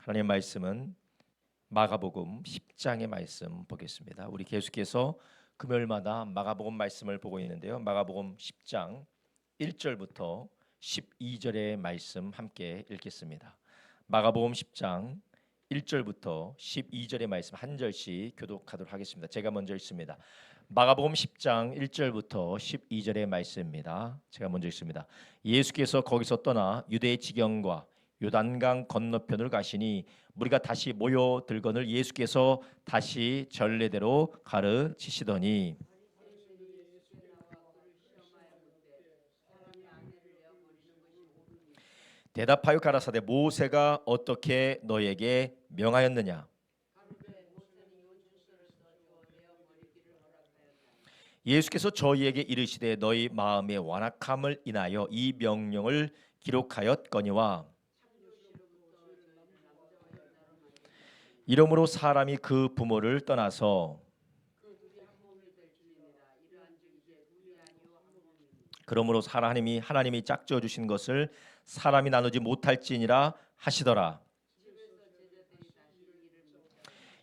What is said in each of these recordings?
하나님의 말씀은 마가복음 10장의 말씀 보겠습니다. 우리 계속해서 금요일마다 마가복음 말씀을 보고 있는데요. 마가복음 10장 1절부터 12절의 말씀 함께 읽겠습니다. 마가복음 10장 1절부터 12절의 말씀 한 절씩 교독하도록 하겠습니다. 제가 먼저 읽습니다. 마가복음 10장 1절부터 12절의 말씀입니다. 제가 먼저 읽습니다. 예수께서 거기서 떠나 유대의 지경과 요단강 건너편으로 가시니 무리가 다시 모여들거늘 예수께서 다시 전례대로 가르치시더니 대답하여 가라사대 모세가 어떻게 너에게 명하였느냐. 예수께서 저희에게 이르시되 너희 마음의 완악함을 인하여 이 명령을 기록하였거니와 이러므로 사람이 그 부모를 떠나서 그러므로 하나님이 짝지어 주신 것을 사람이 나누지 못할지니라 하시더라.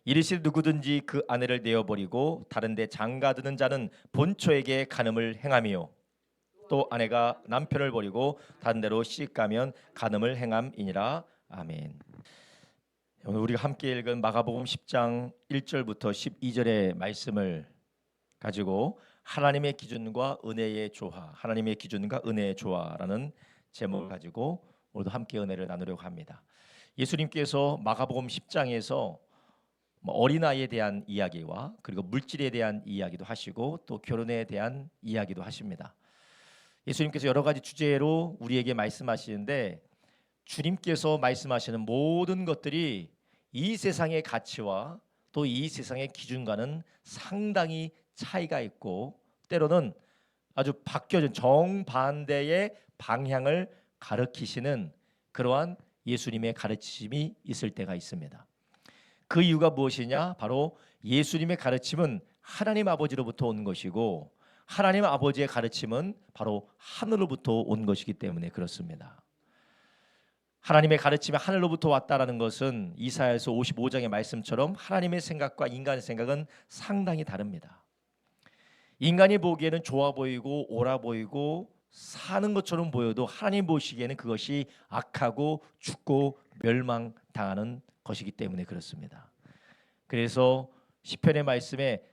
이르시되 누구든지 그 아내를 내어버리고 다른 데 장가드는 자는 본처에게 간음을 행하며 또 아내가 남편을 버리고 다른 데로 시집가면 간음을 행함이니라. 아멘. 오늘 우리가 함께 읽은 마가복음 10장 1절부터 12절의 말씀을 가지고 하나님의 기준과 은혜의 조화, 하나님의 기준과 은혜의 조화라는 제목을 가지고 오늘도 함께 은혜를 나누려고 합니다. 예수님께서 마가복음 10장에서 어린아이에 대한 이야기와 그리고 물질에 대한 이야기도 하시고 또 결혼에 대한 이야기도 하십니다. 예수님께서 여러 가지 주제로 우리에게 말씀하시는데 주님께서 말씀하시는 모든 것들이 이 세상의 가치와 또 이 세상의 기준과는 상당히 차이가 있고 때로는 아주 바뀌어진 정반대의 방향을 가르치시는 그러한 예수님의 가르침이 있을 때가 있습니다. 그 이유가 무엇이냐? 바로 예수님의 가르침은 하나님 아버지로부터 온 것이고 하나님 아버지의 가르침은 바로 하늘로부터 온 것이기 때문에 그렇습니다. 하나님의 가르침이 하늘로부터 왔다라는 것은 이사야서 55장의 말씀처럼 하나님의 생각과 인간의 생각은 상당히 다릅니다. 인간이 보기에는 좋아 보이고 옳아 보이고 사는 것처럼 보여도 하나님 보시기에는 그것이 악하고 죽고 멸망당하는 것이기 때문에 그렇습니다. 그래서 시편의 말씀에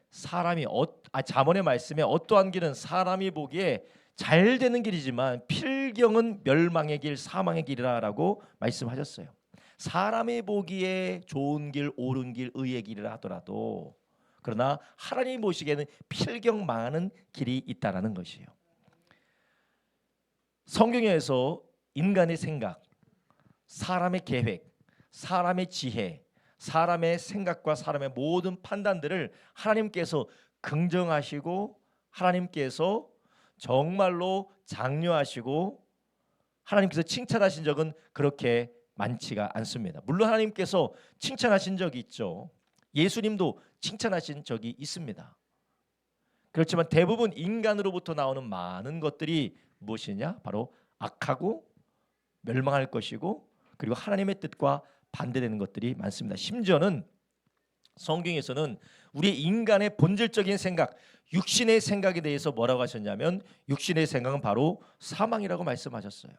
잠언의 말씀에 어떠한 길은 사람이 보기에 잘 되는 길이지만 필경은 멸망의 길, 사망의 길이라고 말씀하셨어요. 사람이 보기에 좋은 길, 옳은 길, 의의 길이라 하더라도 그러나 하나님 보시기에는 필경 망하는 길이 있다라는 것이에요. 성경에서 인간의 생각, 사람의 계획, 사람의 지혜, 사람의 생각과 사람의 모든 판단들을 하나님께서 긍정하시고 하나님께서 정말로 장려하시고 하나님께서 칭찬하신 적은 그렇게 많지가 않습니다. 물론 하나님께서 칭찬하신 적이 있죠. 예수님도 칭찬하신 적이 있습니다. 그렇지만 대부분 인간으로부터 나오는 많은 것들이 무엇이냐? 바로 악하고 멸망할 것이고 그리고 하나님의 뜻과 반대되는 것들이 많습니다. 심지어는 성경에서는 우리 인간의 본질적인 생각, 육신의 생각에 대해서 뭐라고 하셨냐면 육신의 생각은 바로 사망이라고 말씀하셨어요.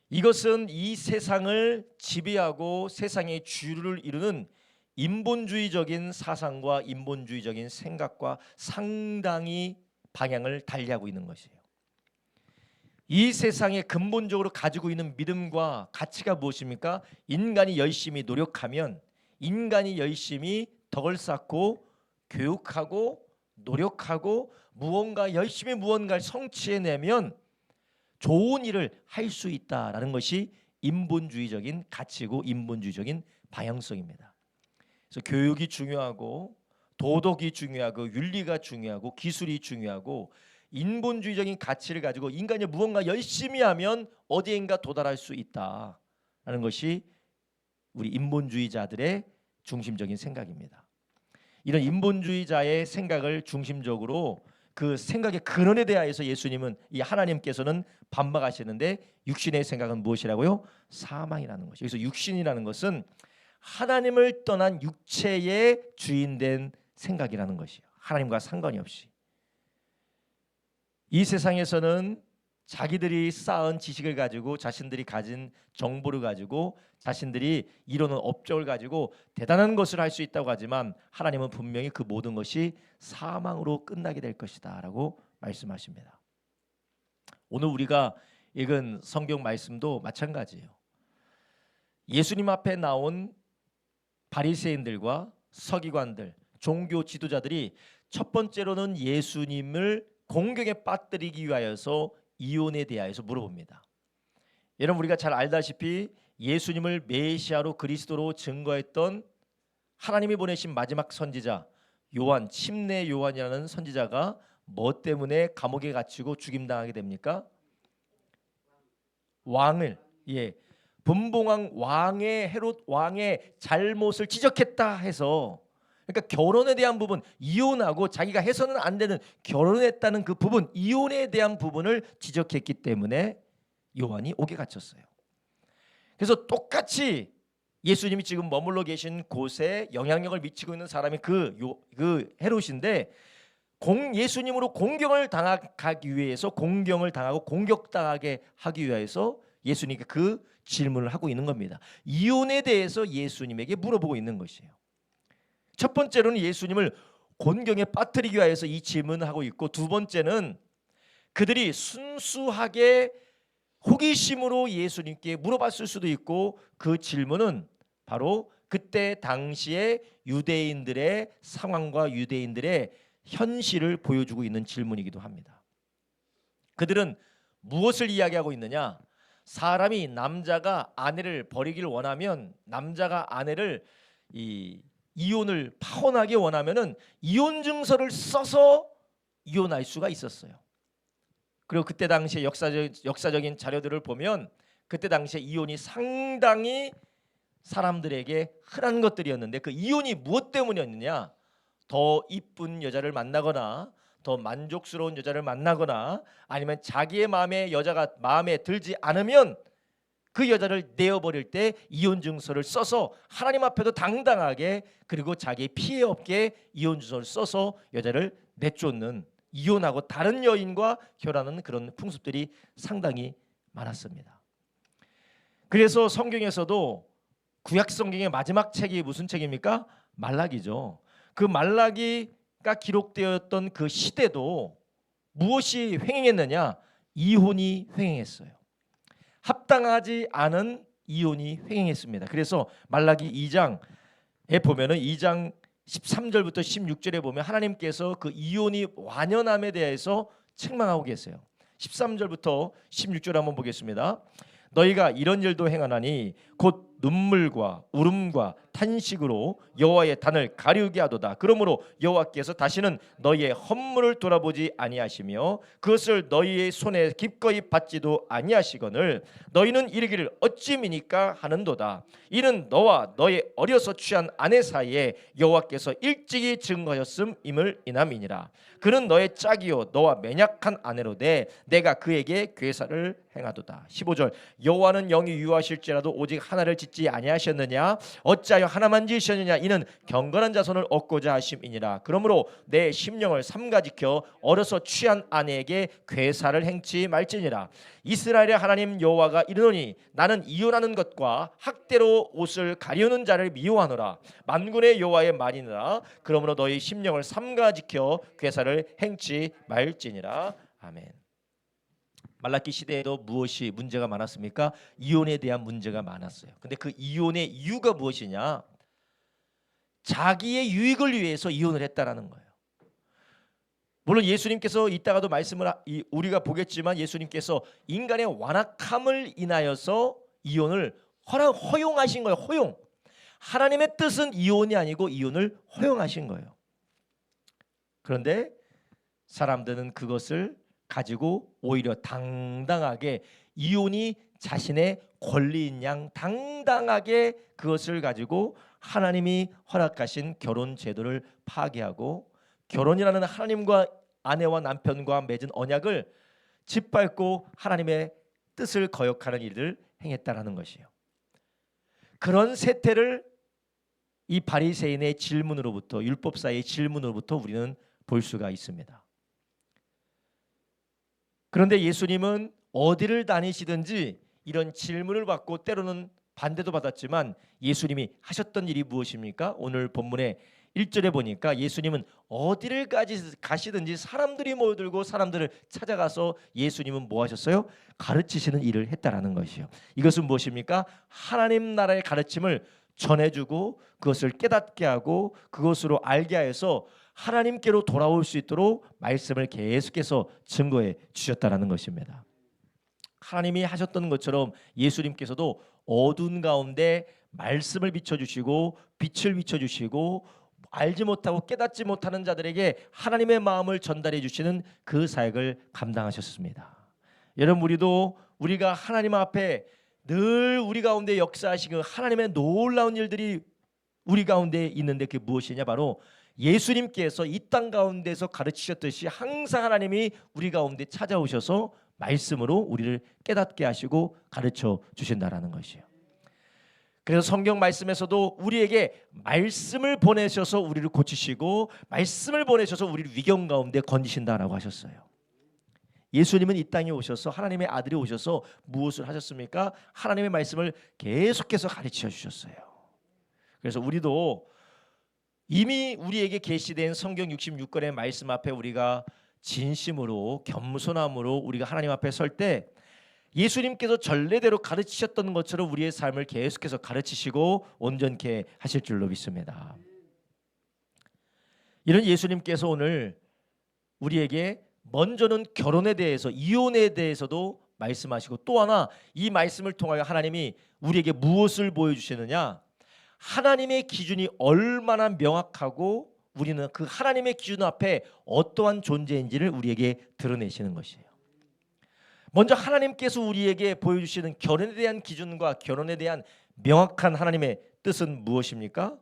이것은 이 세상을 지배하고 세상의 주류를 이루는 인본주의적인 사상과 인본주의적인 생각과 상당히 방향을 달리하고 있는 것이에요. 이 세상에 근본적으로 가지고 있는 믿음과 가치가 무엇입니까? 인간이 열심히 노력하면 인간이 열심히 덕을 쌓고 교육하고 노력하고 열심히 무언가를 성취해내면 좋은 일을 할 수 있다라는 것이 인본주의적인 가치고 인본주의적인 방향성입니다. 그래서 교육이 중요하고 도덕이 중요하고 윤리가 중요하고 기술이 중요하고 인본주의적인 가치를 가지고 인간이 무언가 열심히 하면 어디엔가 도달할 수 있다라는 것이 우리 인본주의자들의 중심적인 생각입니다. 이런 인본주의자의 생각을 중심적으로 그 생각의 근원에 대하여서 예수님은 이 하나님께서는 반박하시는데 육신의 생각은 무엇이라고요? 사망이라는 것이죠. 그래서 육신이라는 것은 하나님을 떠난 육체의 주인된 생각이라는 것이에요. 하나님과 상관이 없이. 이 세상에서는 자기들이 쌓은 지식을 가지고 자신들이 가진 정보를 가지고 자신들이 이루는 업적을 가지고 대단한 것을 할 수 있다고 하지만 하나님은 분명히 그 모든 것이 사망으로 끝나게 될 것이다 라고 말씀하십니다. 오늘 우리가 읽은 성경 말씀도 마찬가지예요. 예수님 앞에 나온 바리새인들과 서기관들, 종교 지도자들이 첫 번째로는 예수님을 공경에 빠뜨리기 위하여서 이혼에 대하여서 물어봅니다. 여러분 우리가 잘 알다시피 예수님을 메시아로 그리스도로 증거했던 하나님이 보내신 마지막 선지자 요한, 침례 요한이라는 선지자가 뭐 때문에 감옥에 갇히고 죽임당하게 됩니까? 왕을 분봉왕 왕의 헤롯 왕의 잘못을 지적했다 해서, 그러니까 결혼에 대한 부분, 이혼하고 자기가 해서는 안 되는 결혼했다는 그 부분, 이혼에 대한 부분을 지적했기 때문에 요한이 옥에 갇혔어요. 그래서 똑같이 예수님이 지금 머물러 계신 곳에 영향력을 미치고 있는 사람이 그 헤롯인데, 예수님으로 공경을 당하기 위해서 공경을 당하고 공격당하게 하기 위해서 예수님께 그 질문을 하고 있는 겁니다. 이혼에 대해서 예수님에게 물어보고 있는 것이에요. 첫 번째로는 예수님을 곤경에 빠뜨리기 위해서 이 질문을 하고 있고, 두 번째는 그들이 순수하게 호기심으로 예수님께 물어봤을 수도 있고, 그 질문은 바로 그때 당시에 유대인들의 상황과 유대인들의 현실을 보여주고 있는 질문이기도 합니다. 그들은 무엇을 이야기하고 있느냐? 사람이 남자가 아내를 버리기를 원하면, 남자가 아내를 이혼을 파혼하기 원하면은 이혼 증서를 써서 이혼할 수가 있었어요. 그리고 그때 당시에 역사적인 자료들을 보면 그때 당시에 이혼이 상당히 사람들에게 흔한 것들이었는데, 그 이혼이 무엇 때문이었느냐? 더 이쁜 여자를 만나거나 더 만족스러운 여자를 만나거나 아니면 자기의 마음에 여자가 마음에 들지 않으면 그 여자를 내어버릴 때 이혼 증서를 써서 하나님 앞에도 당당하게, 그리고 자기 피해 없게 이혼 증서를 써서 여자를 내쫓는, 이혼하고 다른 여인과 결혼하는 그런 풍습들이 상당히 많았습니다. 그래서 성경에서도 구약 성경의 마지막 책이 무슨 책입니까? 말라기죠. 그 말라기가 기록되었던 그 시대도 무엇이 횡행했느냐? 이혼이 횡행했어요. 합당하지 않은 이혼이 횡행했습니다. 그래서 말라기 2장에 보면은 2장 13절부터 16절에 보면 하나님께서 그 이혼이 완연함에 대해서 책망하고 계세요. 13절부터 16절 한번 보겠습니다. 너희가 이런 일도 행하나니 곧 눈물과 울음과 탄식으로 여호와의 단을 가리우게 하도다. 그러므로 여호와께서 다시는 너희의 헌물을 돌아보지 아니하시며 그것을 너희의 손에 기꺼이 받지도 아니하시거늘 너희는 이르기를 어찌 미니까 하는도다. 이는 너와 너의 어려서 취한 아내 사이에 여호와께서 일찍이 증거하였음임을 인함이니라. 그는 너의 짝이요 너와 매약한 아내로되 내가 그에게 괴사를 행하도다. 15절 여호와는 영이 유하실지라도 오직 하나를 짓지 아니하셨느냐? 어찌하여 하나만 지으셨느냐? 이는 경건한 자손을 얻고자 하심이니라. 그러므로 내 심령을 삼가지켜 어려서 취한 아내에게 괴사를 행치 말지니라. 이스라엘의 하나님 여호와가 이르노니 나는 이혼하는 것과 학대로 옷을 가리우는 자를 미워하노라. 만군의 여호와의 말이니라. 그러므로 너희 심령을 삼가지켜 괴사를 행치 말지니라. 아멘. 말라기 시대에도 무엇이 문제가 많았습니까? 이혼에 대한 문제가 많았어요. 근데 그 이혼의 이유가 무엇이냐? 자기의 유익을 위해서 이혼을 했다라는 거예요. 물론 예수님께서 이따가도 말씀을 우리가 보겠지만 예수님께서 인간의 완악함을 인하여서 이혼을 허용하신 거예요. 허용. 하나님의 뜻은 이혼이 아니고 이혼을 허용하신 거예요. 그런데 사람들은 그것을 가지고 오히려 당당하게 이혼이 자신의 권리인 양 당당하게 그것을 가지고 하나님이 허락하신 결혼 제도를 파괴하고 결혼이라는 하나님과 아내와 남편과 맺은 언약을 짓밟고 하나님의 뜻을 거역하는 일을 행했다라는 것이에요. 그런 세태를 이 바리새인의 질문으로부터, 율법사의 질문으로부터 우리는 볼 수가 있습니다. 그런데 예수님은 어디를 다니시든지 이런 질문을 받고 때로는 반대도 받았지만 예수님이 하셨던 일이 무엇입니까? 오늘 본문의 1절에 보니까 예수님은 어디를 가시든지 사람들이 모여들고 사람들을 찾아가서 예수님은 뭐 하셨어요? 가르치시는 일을 했다라는 것이요. 이것은 무엇입니까? 하나님 나라의 가르침을 전해주고 그것을 깨닫게 하고 그것으로 알게 하여서 하나님께로 돌아올 수 있도록 말씀을 계속해서 증거해 주셨다라는 것입니다. 하나님이 하셨던 것처럼 예수님께서도 어두운 가운데 말씀을 비춰주시고 빛을 비춰주시고 알지 못하고 깨닫지 못하는 자들에게 하나님의 마음을 전달해 주시는 그 사역을 감당하셨습니다. 여러분, 우리가 하나님 앞에 늘 우리 가운데 역사하시고 하나님의 놀라운 일들이 우리 가운데 있는데 그게 무엇이냐? 바로 예수님께서 이 땅 가운데서 가르치셨듯이 항상 하나님이 우리 가운데 찾아오셔서 말씀으로 우리를 깨닫게 하시고 가르쳐 주신다라는 것이에요. 그래서 성경 말씀에서도 우리에게 말씀을 보내셔서 우리를 고치시고 말씀을 보내셔서 우리를 위경 가운데 건지신다라고 하셨어요. 예수님은 이 땅에 오셔서 하나님의 아들이 오셔서 무엇을 하셨습니까? 하나님의 말씀을 계속해서 가르쳐 주셨어요. 그래서 우리도 이미 우리에게 계시된 성경 66권의 말씀 앞에 우리가 진심으로 겸손함으로 우리가 하나님 앞에 설 때 예수님께서 전례대로 가르치셨던 것처럼 우리의 삶을 계속해서 가르치시고 온전케 하실 줄로 믿습니다. 이런 예수님께서 오늘 우리에게 먼저는 결혼에 대해서, 이혼에 대해서도 말씀하시고 또 하나 이 말씀을 통하여 하나님이 우리에게 무엇을 보여주시느냐? 하나님의 기준이 얼마나 명확하고 우리는 그 하나님의 기준 앞에 어떠한 존재인지를 우리에게 드러내시는 것이에요. 먼저 하나님께서 우리에게 보여주시는 결혼에 대한 기준과 결혼에 대한 명확한 하나님의 뜻은 무엇입니까?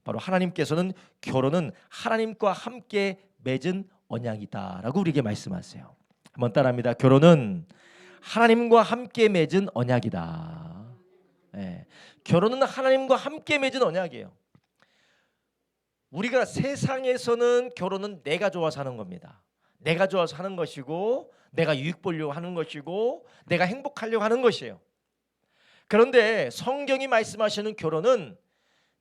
바로 하나님께서는 결혼은 하나님과 함께 맺은 언약이다라고 우리에게 말씀하세요. 한번 따라합니다. 결혼은 하나님과 함께 맺은 언약이다. 네. 결혼은 하나님과 함께 맺은 언약이에요. 우리가 세상에서는 결혼은 내가 좋아서 하는 겁니다. 내가 좋아서 하는 것이고 내가 유익 보려고 하는 것이고 내가 행복하려고 하는 것이에요. 그런데 성경이 말씀하시는 결혼은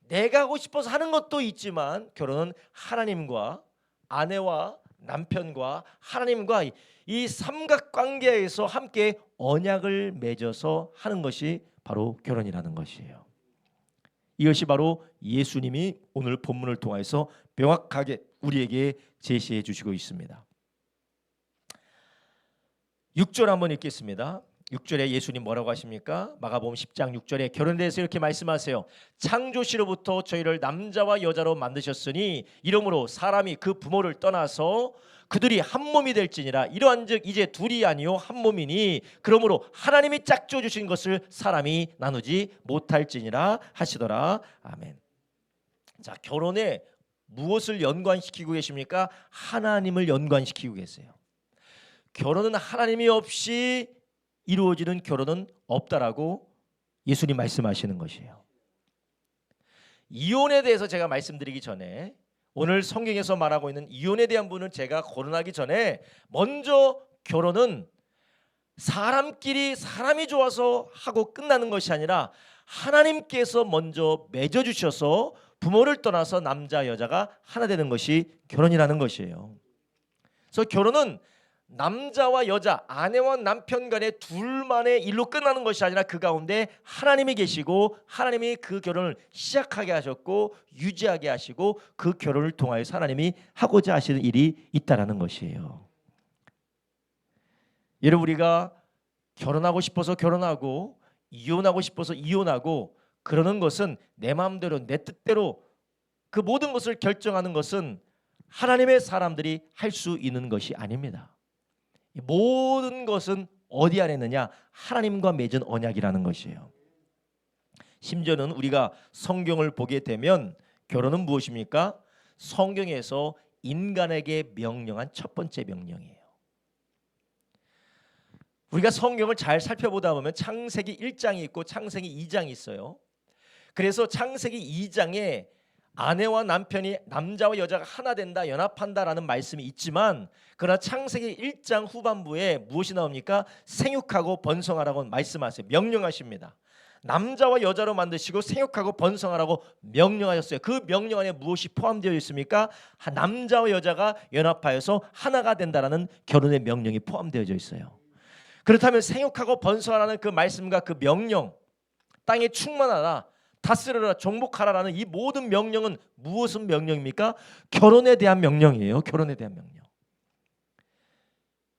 내가 하고 싶어서 하는 것도 있지만 결혼은 하나님과 아내와 남편과 하나님과 이 삼각관계에서 함께 언약을 맺어서 하는 것이 바로 결혼이라는 것이에요. 이것이 바로 예수님이 오늘 본문을 통해서 명확하게 우리에게 제시해 주시고 있습니다. 6절 한번 읽겠습니다. 6절에 예수님 뭐라고 하십니까? 마가복음 10장 6절에 결혼에 대해서 이렇게 말씀하세요. 창조시로부터 저희를 남자와 여자로 만드셨으니 이러므로 사람이 그 부모를 떠나서 그들이 한 몸이 될지니라. 이러한즉 이제 둘이 아니요 한 몸이니 그러므로 하나님이 짝져 주신 것을 사람이 나누지 못할지니라 하시더라. 아멘. 자, 결혼에 무엇을 연관시키고 계십니까? 하나님을 연관시키고 계세요. 결혼은 하나님이 없이 이루어지는 결혼은 없다라고 예수님 말씀하시는 것이에요. 이혼에 대해서 제가 말씀드리기 전에 오늘 성경에서 말하고 있는 이혼에 대한 부분은 제가 거론하기 전에 먼저 결혼은 사람이 좋아서 하고 끝나는 것이 아니라 하나님께서 먼저 맺어주셔서 부모를 떠나서 남자 여자가 하나 되는 것이 결혼이라는 것이에요. 그래서 결혼은 남자와 여자, 아내와 남편 간의 둘만의 일로 끝나는 것이 아니라 그 가운데 하나님이 계시고 하나님이 그 결혼을 시작하게 하셨고 유지하게 하시고 그 결혼을 통하여 하나님이 하고자 하시는 일이 있다라는 것이에요. 여러분, 우리가 결혼하고 싶어서 결혼하고 이혼하고 싶어서 이혼하고 그러는 것은 내 마음대로 내 뜻대로 그 모든 것을 결정하는 것은 하나님의 사람들이 할 수 있는 것이 아닙니다. 모든 것은 어디 안에 있느냐? 하나님과 맺은 언약이라는 것이에요. 심지어는 우리가 성경을 보게 되면 결혼은 무엇입니까? 성경에서 인간에게 명령한 첫 번째 명령이에요. 우리가 성경을 잘 살펴보다 보면 창세기 1장이 있고 창세기 2장이 있어요. 그래서 창세기 2장에 아내와 남편이 남자와 여자가 하나 된다, 연합한다라는 말씀이 있지만, 그러나 창세기 1장 후반부에 무엇이 나옵니까? 생육하고 번성하라고 말씀하세요. 명령하십니다. 남자와 여자로 만드시고 생육하고 번성하라고 명령하셨어요. 그 명령 안에 무엇이 포함되어 있습니까? 남자와 여자가 연합하여서 하나가 된다라는 결혼의 명령이 포함되어져 있어요. 그렇다면 생육하고 번성하라는 그 말씀과 그 명령, 땅에 충만하라, 다스려라, 정복하라라는 이 모든 명령은 무엇은 명령입니까? 결혼에 대한 명령이에요. 결혼에 대한 명령.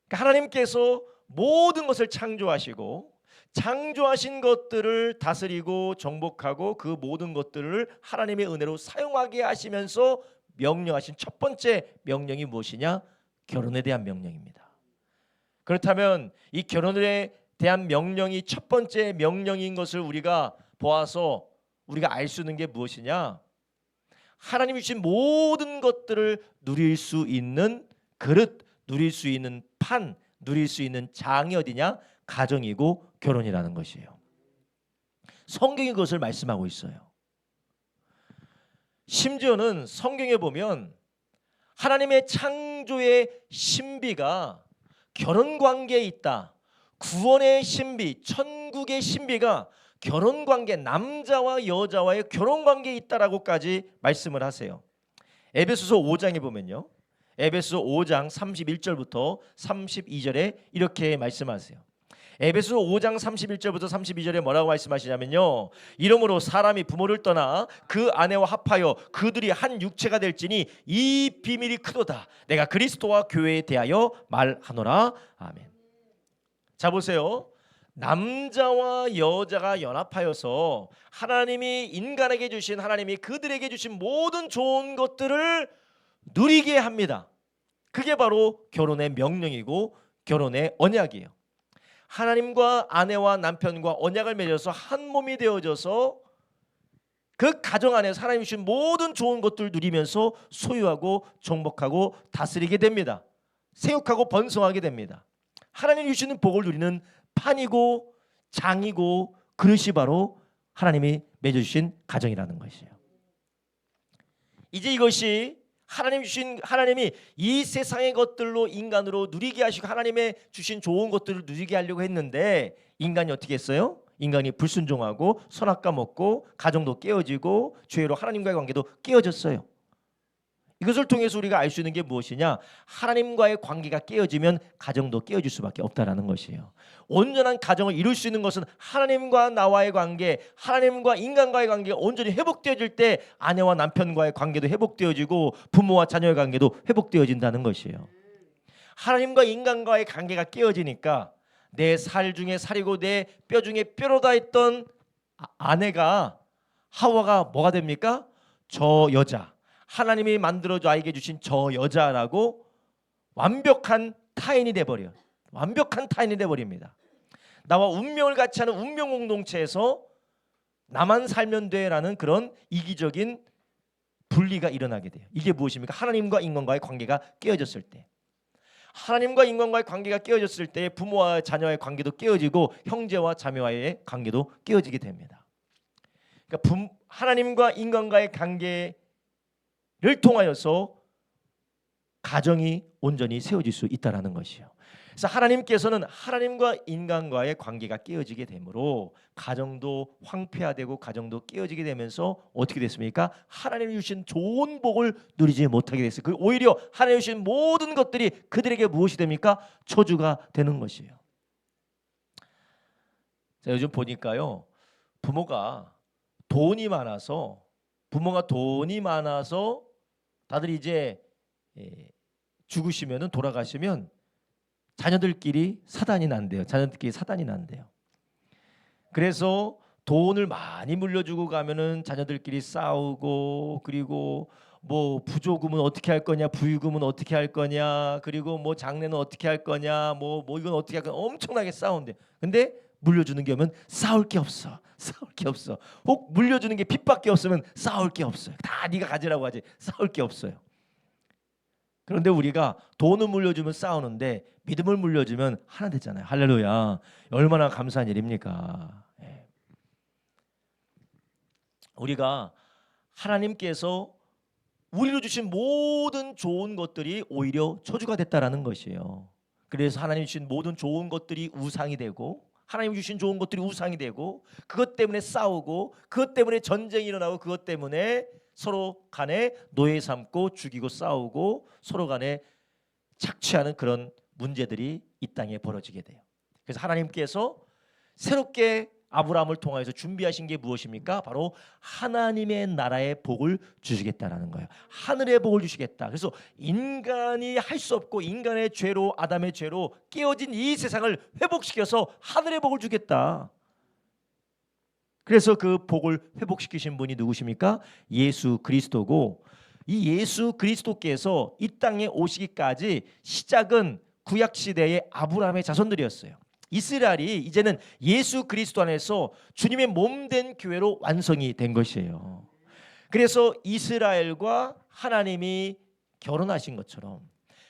그러니까 하나님께서 모든 것을 창조하시고 창조하신 것들을 다스리고 정복하고 그 모든 것들을 하나님의 은혜로 사용하게 하시면서 명령하신 첫 번째 명령이 무엇이냐? 결혼에 대한 명령입니다. 그렇다면 이 결혼에 대한 명령이 첫 번째 명령인 것을 우리가 보아서 우리가 알 수 있는 게 무엇이냐? 하나님이 주신 모든 것들을 누릴 수 있는 그릇, 누릴 수 있는 판, 누릴 수 있는 장이 어디냐? 가정이고 결혼이라는 것이에요. 성경이 그것을 말씀하고 있어요. 심지어는 성경에 보면 하나님의 창조의 신비가 결혼관계에 있다. 구원의 신비, 천국의 신비가 결혼관계, 남자와 여자와의 결혼관계에 있다라고까지 말씀을 하세요. 에베소서 5장에 보면요, 에베소서 5장 31절부터 32절에 이렇게 말씀하세요. 에베소서 5장 31절부터 32절에 뭐라고 말씀하시냐면요, 이러므로 사람이 부모를 떠나 그 아내와 합하여 그들이 한 육체가 될지니 이 비밀이 크도다. 내가 그리스도와 교회에 대하여 말하노라. 아멘. 자 보세요. 남자와 여자가 연합하여서 하나님이 인간에게 주신, 하나님이 그들에게 주신 모든 좋은 것들을 누리게 합니다. 그게 바로 결혼의 명령이고 결혼의 언약이에요. 하나님과 아내와 남편과 언약을 맺어서 한 몸이 되어져서 그 가정 안에서 하나님이 주신 모든 좋은 것들을 누리면서 소유하고 정복하고 다스리게 됩니다. 생육하고 번성하게 됩니다. 하나님이 주시는 복을 누리는 판이고 장이고 그릇이 바로 하나님이 맺어주신 가정이라는 것이에요. 이제 이것이 하나님이 이 세상의 것들로 인간으로 누리게 하시고 하나님의 주신 좋은 것들을 누리게 하려고 했는데, 인간이 어떻게 했어요? 인간이 불순종하고 선악과 먹고 가정도 깨어지고 죄로 하나님과의 관계도 깨어졌어요. 이것을 통해서 우리가 알 수 있는 게 무엇이냐? 하나님과의 관계가 깨어지면 가정도 깨어질 수밖에 없다라는 것이에요. 온전한 가정을 이룰 수 있는 것은 하나님과 나와의 관계, 하나님과 인간과의 관계가 온전히 회복되어질 때 아내와 남편과의 관계도 회복되어지고 부모와 자녀의 관계도 회복되어진다는 것이에요. 하나님과 인간과의 관계가 깨어지니까 내 살 중에 살이고 내 뼈 중에 뼈로다 했던 아내가, 하와가 뭐가 됩니까? 저 여자, 하나님이 만들어 나에게 주신 저 여자라고 완벽한 타인이 돼버려요. 완벽한 타인이 돼버립니다. 나와 운명을 같이 하는 운명 공동체에서 나만 살면 돼라는 그런 이기적인 분리가 일어나게 돼요. 이게 무엇입니까? 하나님과 인간과의 관계가 깨어졌을 때, 하나님과 인간과의 관계가 깨어졌을 때 부모와 자녀의 관계도 깨어지고 형제와 자매와의 관계도 깨어지게 됩니다. 그러니까 하나님과 인간과의 관계를 통하여서 가정이 온전히 세워질 수 있다는 것이요. 그래서 하나님께서는 하나님과 인간과의 관계가 깨어지게 되므로 가정도 황폐화되고 가정도 깨어지게 되면서 어떻게 됐습니까? 하나님이 주신 좋은 복을 누리지 못하게 됐어요. 오히려 하나님이 주신 모든 것들이 그들에게 무엇이 됩니까? 저주가 되는 것이에요. 자, 요즘 보니까요, 부모가 돈이 많아서 다들 이제 죽으시면은, 돌아가시면 자녀들끼리 사단이 난대요. 그래서 돈을 많이 물려주고 가면은 자녀들끼리 싸우고, 그리고 뭐 부조금은 어떻게 할 거냐, 부유금은 어떻게 할 거냐, 그리고 뭐 장례는 어떻게 할 거냐, 뭐 이건 어떻게 할 거냐, 엄청나게 싸운대. 근데 물려주는 게 오면 싸울 게 없어. 혹 물려주는 게 빚밖에 없으면 싸울 게 없어요. 다 네가 가지라고 하지 싸울 게 없어요. 그런데 우리가 돈을 물려주면 싸우는데 믿음을 물려주면 하나 되잖아요. 할렐루야. 얼마나 감사한 일입니까? 예. 우리가 하나님께서 우리로 주신 모든 좋은 것들이 오히려 저주가 됐다라는 것이에요. 그래서 하나님 주신 모든 좋은 것들이 우상이 되고, 하나님 주신 좋은 것들이 우상이 되고, 그것 때문에 싸우고, 그것 때문에 전쟁이 일어나고, 그것 때문에 서로 간에 노예 삼고 죽이고 싸우고 서로 간에 착취하는 그런 문제들이 이 땅에 벌어지게 돼요. 그래서 하나님께서 새롭게 아브라함을 통하여서 준비하신 게 무엇입니까? 바로 하나님의 나라의 복을 주시겠다라는 거예요. 하늘의 복을 주시겠다. 그래서 인간이 할 수 없고 인간의 죄로, 아담의 죄로 깨어진 이 세상을 회복시켜서 하늘의 복을 주겠다. 그래서 그 복을 회복시키신 분이 누구십니까? 예수 그리스도고, 이 예수 그리스도께서 이 땅에 오시기까지 시작은 구약 시대의 아브라함의 자손들이었어요. 이스라엘이 이제는 예수 그리스도 안에서 주님의 몸된 교회로 완성이 된 것이에요. 그래서 이스라엘과 하나님이 결혼하신 것처럼,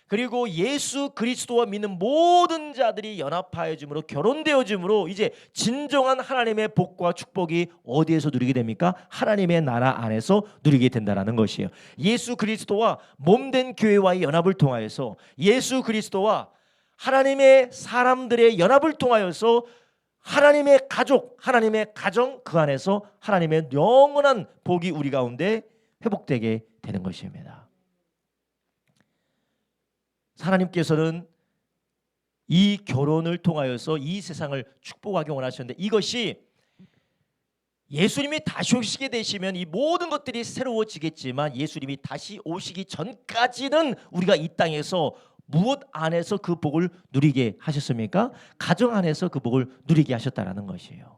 그리고 예수 그리스도와 믿는 모든 자들이 연합하여짐으로 결혼되어짐으로 이제 진정한 하나님의 복과 축복이 어디에서 누리게 됩니까? 하나님의 나라 안에서 누리게 된다는 것이에요. 예수 그리스도와 몸된 교회와의 연합을 통하여서, 예수 그리스도와 하나님의 사람들의 연합을 통하여서 하나님의 가족, 하나님의 가정, 그 안에서 하나님의 영원한 복이 우리 가운데 회복되게 되는 것입니다. 하나님께서는 이 결혼을 통하여서 이 세상을 축복하기 원하셨는데, 이것이 예수님이 다시 오시게 되시면 이 모든 것들이 새로워지겠지만, 예수님이 다시 오시기 전까지는 우리가 이 땅에서 무엇 안에서 그 복을 누리게 하셨습니까? 가정 안에서 그 복을 누리게 하셨다라는 것이에요.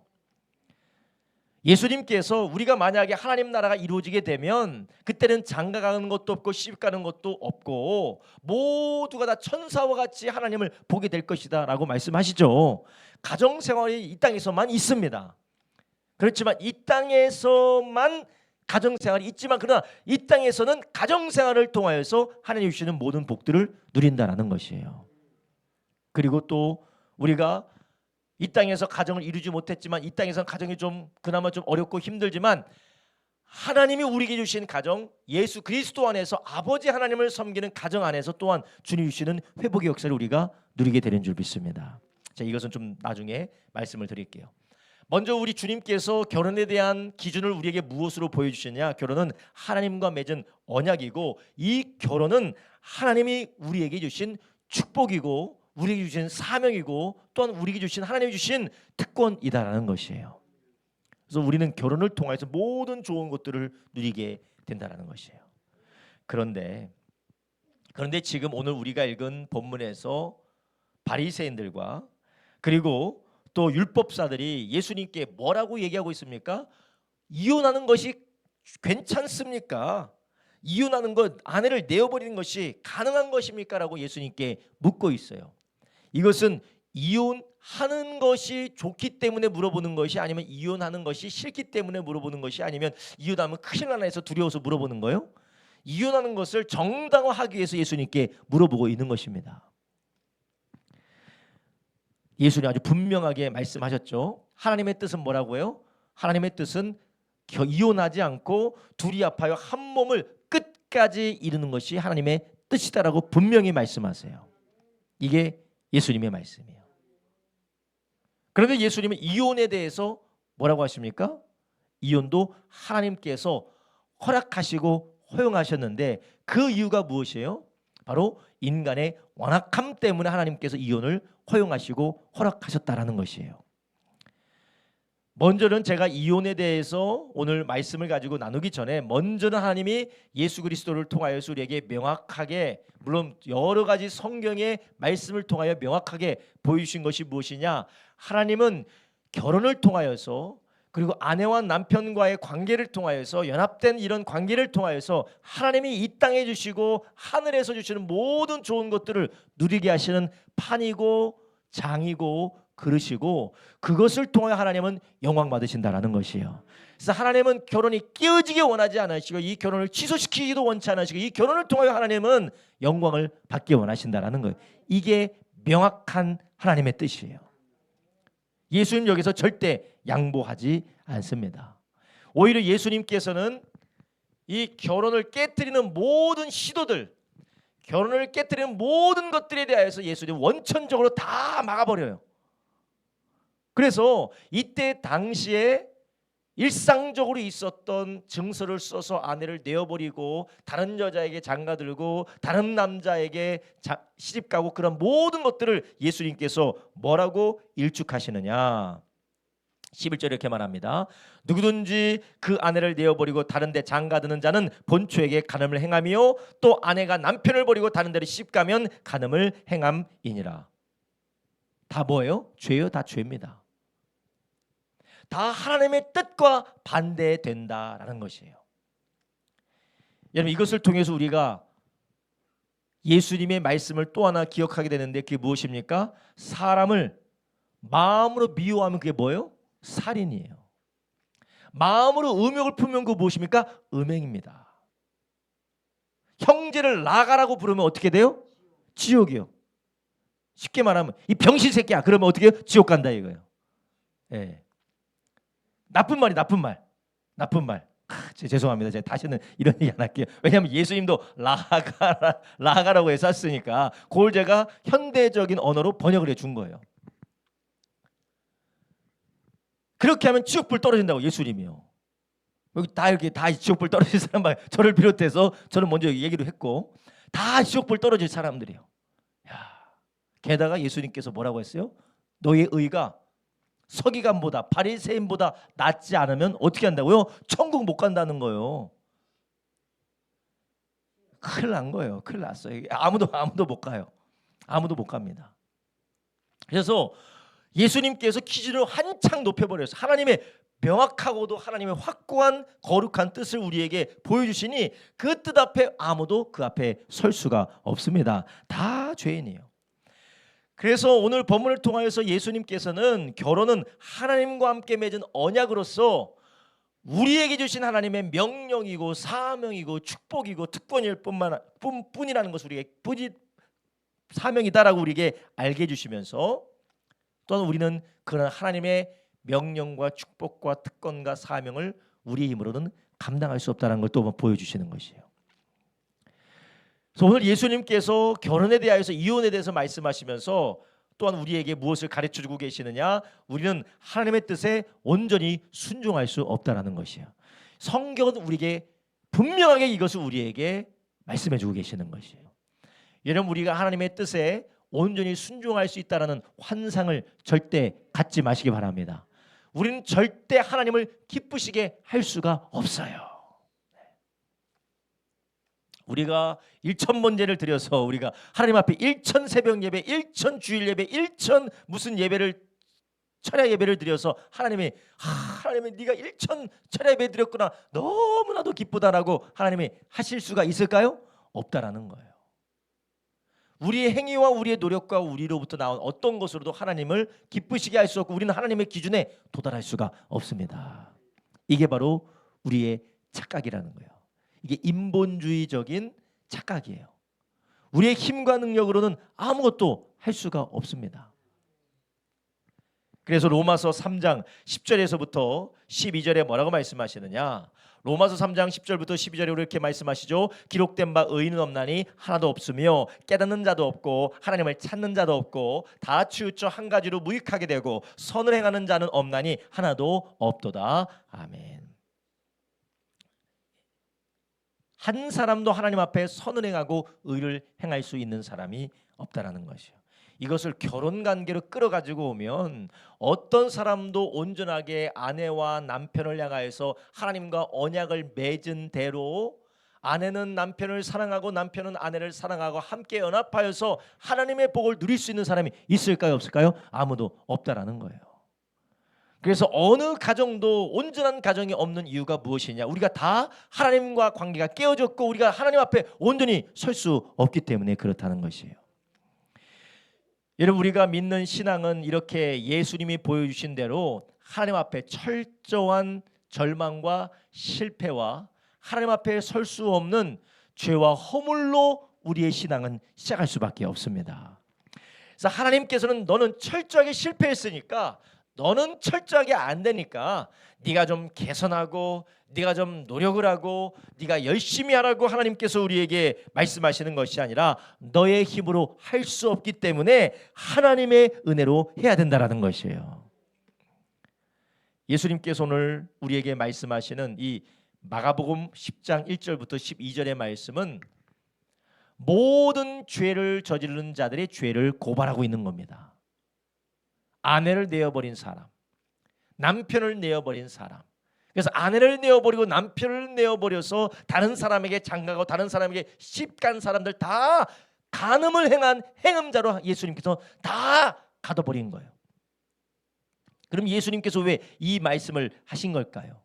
예수님께서 우리가 만약에 하나님 나라가 이루어지게 되면 그때는 장가 가는 것도 없고 시집 가는 것도 없고 모두가 다 천사와 같이 하나님을 보게 될 것이다 라고 말씀하시죠. 가정생활이 이 땅에서만 있습니다. 그렇지만 이 땅에서만 가정생활이 있지만, 그러나 이 땅에서는 가정생활을 통하여서 하나님 주시는 모든 복들을 누린다는 것이에요. 그리고 또 우리가 이 땅에서 가정을 이루지 못했지만, 이 땅에서는 가정이 좀 그나마 좀 어렵고 힘들지만, 하나님이 우리에게 주신 가정, 예수 그리스도 안에서 아버지 하나님을 섬기는 가정 안에서 또한 주님이 주시는 회복의 역사를 우리가 누리게 되는 줄 믿습니다. 자, 이것은 좀 나중에 말씀을 드릴게요. 먼저 우리 주님께서 결혼에 대한 기준을 우리에게 무엇으로 보여주시냐? 결혼은 하나님과 맺은 언약이고, 이 결혼은 하나님이 우리에게 주신 축복이고 우리에게 주신 사명이고, 또한 우리에게 주신 하나님이 주신 특권이다라는 것이에요. 그래서 우리는 결혼을 통해서 모든 좋은 것들을 누리게 된다라는 것이에요. 그런데 지금 오늘 우리가 읽은 본문에서 바리새인들과 그리고 또 율법사들이 예수님께 뭐라고 얘기하고 있습니까? 이혼하는 것이 괜찮습니까? 이혼하는 것, 아내를 내어버리는 것이 가능한 것입니까? 라고 예수님께 묻고 있어요. 이것은 이혼하는 것이 좋기 때문에 물어보는 것이, 아니면 이혼하는 것이 싫기 때문에 물어보는 것이, 아니면 이혼하면 큰일 나나 해서 두려워서 물어보는 거예요? 이혼하는 것을 정당화하기 위해서 예수님께 물어보고 있는 것입니다. 예수님 아주 분명하게 말씀하셨죠. 하나님의 뜻은 뭐라고요? 하나님의 뜻은 이혼하지 않고 둘이 합하여 한 몸을 끝까지 이루는 것이 하나님의 뜻이다라고 분명히 말씀하세요. 이게 예수님의 말씀이에요. 그런데 예수님은 이혼에 대해서 뭐라고 하십니까? 이혼도 하나님께서 허락하시고 허용하셨는데, 그 이유가 무엇이에요? 바로 인간의 완악함 때문에 하나님께서 이혼을 허용하시고 허락하셨다라는 것이에요. 먼저는 제가 이혼에 대해서 오늘 말씀을 가지고 나누기 전에, 먼저는 하나님이 예수 그리스도를 통하여서 우리에게 명확하게, 물론 여러 가지 성경의 말씀을 통하여 명확하게 보여주신 것이 무엇이냐? 하나님은 결혼을 통하여서, 그리고 아내와 남편과의 관계를 통하여서, 연합된 이런 관계를 통하여서 하나님이 이 땅에 주시고 하늘에서 주시는 모든 좋은 것들을 누리게 하시는 판이고 장이고 그릇이고, 그것을 통하여 하나님은 영광 받으신다라는 것이에요. 그래서 하나님은 결혼이 깨어지게 원하지 않으시고 이 결혼을 취소시키기도 원치 않으시고 이 결혼을 통하여 하나님은 영광을 받기 원하신다라는 거예요. 이게 명확한 하나님의 뜻이에요. 예수님 여기서 절대 양보하지 않습니다. 오히려 예수님께서는 이 결혼을 깨뜨리는 모든 시도들, 결혼을 깨뜨리는 모든 것들에 대해서 예수님 원천적으로 다 막아버려요. 그래서 이때 당시에 일상적으로 있었던 증서를 써서 아내를 내어버리고 다른 여자에게 장가들고 다른 남자에게 시집가고 그런 모든 것들을 예수님께서 뭐라고 일축하시느냐. 11절에 이렇게 말합니다. 누구든지 그 아내를 내어버리고 다른 데 장가드는 자는 본초에게 간음을 행하며 또 아내가 남편을 버리고 다른 데로 시집가면 간음을 행함이니라. 다 뭐예요? 죄요? 다 죄입니다. 다 하나님의 뜻과 반대된다라는 것이에요. 여러분 이것을 통해서 우리가 예수님의 말씀을 또 하나 기억하게 되는데 그게 무엇입니까? 사람을 마음으로 미워하면 그게 뭐예요? 살인이에요. 마음으로 음욕을 품으면 그거 무엇입니까? 음행입니다. 형제를 나가라고 부르면 어떻게 돼요? 지옥이요. 쉽게 말하면 이 병신 새끼야 그러면 어떻게 해요? 지옥 간다 이거예요. 예. 나쁜 말이 나쁜 말. 죄송합니다. 제가 다시는 이런 얘기 안 할게요. 왜냐하면 예수님도 라가라고 해서 썼으니까 그걸 제가 현대적인 언어로 번역을 해준 거예요. 그렇게 하면 지옥불 떨어진다고 예수님이요. 여기 다 이렇게 다 지옥불 떨어질 사람 말 저를 비롯해서 저는 먼저 얘기를 했고 다 지옥불 떨어질 사람들이요. 야, 게다가 예수님께서 뭐라고 했어요? 너의 의가 서기관보다 바리새인보다 낫지 않으면 어떻게 한다고요? 천국 못 간다는 거예요. 큰일 난 거예요. 큰일 났어요. 아무도 못 가요. 아무도 못 갑니다. 그래서 예수님께서 기준을 한창 높여버렸어요. 하나님의 명확하고도 하나님의 확고한 거룩한 뜻을 우리에게 보여주시니 그 뜻 앞에 아무도 그 앞에 설 수가 없습니다. 다 죄인이에요. 그래서 오늘 본문을 통하여서 예수님께서는 결혼은 하나님과 함께 맺은 언약으로서 우리에게 주신 하나님의 명령이고 사명이고 축복이고 특권일 뿐이라는 것을 우리에게 사명이다라고 우리에게 알게 해주시면서 또한 우리는 그런 하나님의 명령과 축복과 특권과 사명을 우리의 힘으로는 감당할 수 없다는 걸 또 보여주시는 것이에요. 그래서 오늘 예수님께서 결혼에 대하여서 이혼에 대해서 말씀하시면서 또한 우리에게 무엇을 가르쳐주고 계시느냐? 우리는 하나님의 뜻에 온전히 순종할 수 없다라는 것이에요. 성경은 우리에게 분명하게 이것을 우리에게 말씀해주고 계시는 것이에요. 여러분 우리가 하나님의 뜻에 온전히 순종할 수 있다는 환상을 절대 갖지 마시기 바랍니다. 우리는 절대 하나님을 기쁘시게 할 수가 없어요. 우리가 1000번제를 드려서 우리가 하나님 앞에 1000 새벽 예배, 1000 주일 예배, 1000 무슨 예배를 철야 예배를 드려서 하나님이 네가 1000 철야 예배 드렸구나 너무나도 기쁘다라고 하나님이 하실 수가 있을까요? 없다라는 거예요. 우리의 행위와 우리의 노력과 우리로부터 나온 어떤 것으로도 하나님을 기쁘시게 할 수 없고 우리는 하나님의 기준에 도달할 수가 없습니다. 이게 바로 우리의 착각이라는 거예요. 이게 인본주의적인 착각이에요. 우리의 힘과 능력으로는 아무것도 할 수가 없습니다. 그래서 로마서 3장 10절에서부터 12절에 뭐라고 말씀하시느냐? 로마서 3장 10절부터 12절에 이렇게 말씀하시죠. 기록된 바 의인은 없나니 하나도 없으며 깨닫는 자도 없고 하나님을 찾는 자도 없고 다 치우쳐 한 가지로 무익하게 되고 선을 행하는 자는 없나니 하나도 없도다. 아멘. 한 사람도 하나님 앞에 선을 행하고 의를 행할 수 있는 사람이 없다라는 것이요. 이것을 결혼 관계로 끌어가지고 오면 어떤 사람도 온전하게 아내와 남편을 향하여서 하나님과 언약을 맺은 대로 아내는 남편을 사랑하고 남편은 아내를 사랑하고 함께 연합하여서 하나님의 복을 누릴 수 있는 사람이 있을까요? 없을까요? 아무도 없다라는 거예요. 그래서 어느 가정도 온전한 가정이 없는 이유가 무엇이냐? 우리가 다 하나님과 관계가 깨어졌고 우리가 하나님 앞에 온전히 설 수 없기 때문에 그렇다는 것이에요. 여러분 우리가 믿는 신앙은 이렇게 예수님이 보여주신 대로 하나님 앞에 철저한 절망과 실패와 하나님 앞에 설 수 없는 죄와 허물로 우리의 신앙은 시작할 수밖에 없습니다. 그래서 하나님께서는 너는 철저하게 실패했으니까, 너는 철저하게 안 되니까 네가 좀 개선하고 네가 좀 노력을 하고 네가 열심히 하라고 하나님께서 우리에게 말씀하시는 것이 아니라 너의 힘으로 할 수 없기 때문에 하나님의 은혜로 해야 된다라는 것이에요. 예수님께서 오늘 우리에게 말씀하시는 이 마가복음 10장 1절부터 12절의 말씀은 모든 죄를 저지르는 자들의 죄를 고발하고 있는 겁니다. 아내를 내어버린 사람, 남편을 내어버린 사람, 그래서 아내를 내어버리고 남편을 내어버려서 다른 사람에게 장가가고 다른 사람에게 시집간 사람들 다 간음을 행한 행음자로 예수님께서 다 가둬버린 거예요. 그럼 예수님께서 왜 이 말씀을 하신 걸까요?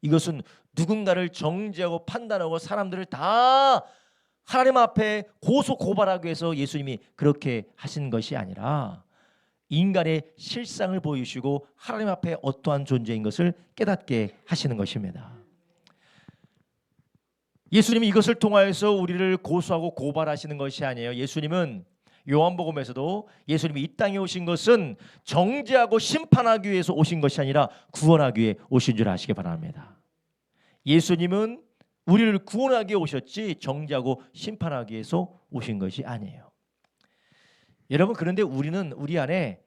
이것은 누군가를 정죄하고 판단하고 사람들을 다 하나님 앞에 고소 고발하기 위해서 예수님이 그렇게 하신 것이 아니라 인간의 실상을 보이시고 하나님 앞에 어떠한 존재인 것을 깨닫게 하시는 것입니다. 예수님이 이것을 통하여서 우리를 고소하고 고발하시는 것이 아니에요. 예수님은 요한복음에서도 예수님이 이 땅에 오신 것은 정죄하고 심판하기 위해서 오신 것이 아니라 구원하기 위해 오신 줄 아시기 바랍니다. 예수님은 우리를 구원하기 위해 오셨지 정죄하고 심판하기 위해서 오신 것이 아니에요. 여러분, 그런데 우리는 우리 안에